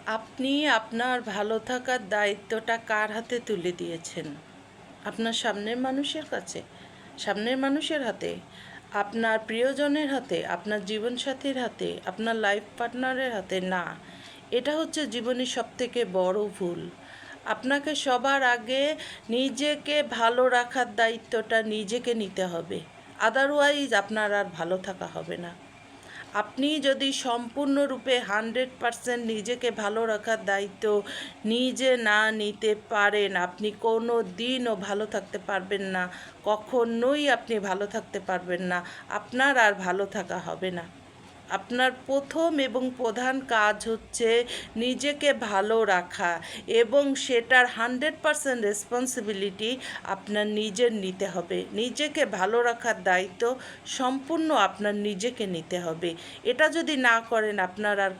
আপনি আপনার ভালো থাকার দায়িত্বটা কার হাতে তুলে দিয়েছেন? আপনার সামনের মানুষের কাছে? সামনের মানুষের হাতে? আপনার প্রিয়জনের হাতে? আপনার জীবনসাথীর হাতে? আপনার লাইফ পার্টনারের হাতে? না, এটা হচ্ছে জীবনের সবথেকে বড় ভুল। আপনাকে সবার আগে নিজেকে ভালো রাখার দায়িত্বটা নিজেকে নিতে হবে। আদারওয়াইজ আপনার আর ভালো থাকা হবে না। আপনি যদি সম্পূর্ণরূপে 100% নিজেকে ভালো রাখার দায়িত্ব নিজে না নিতে পারেন, আপনি কোনো দিনও ভালো থাকতে পারবেন না। কখনোই আপনি ভালো থাকতে পারবেন না। আপনার আর ভালো থাকা হবে না। আপনার প্রথম এবং প্রধান কাজ হচ্ছে নিজেকে ভালো রাখা, এবং সেটার 100% রেসপন্সিবিলিটি আপনার নিজের নিতে হবে। নিজেকে ভালো রাখার দায়িত্ব সম্পূর্ণ আপনার নিজেকে নিতে হবে। এটা যদি না করেন, আপনার আর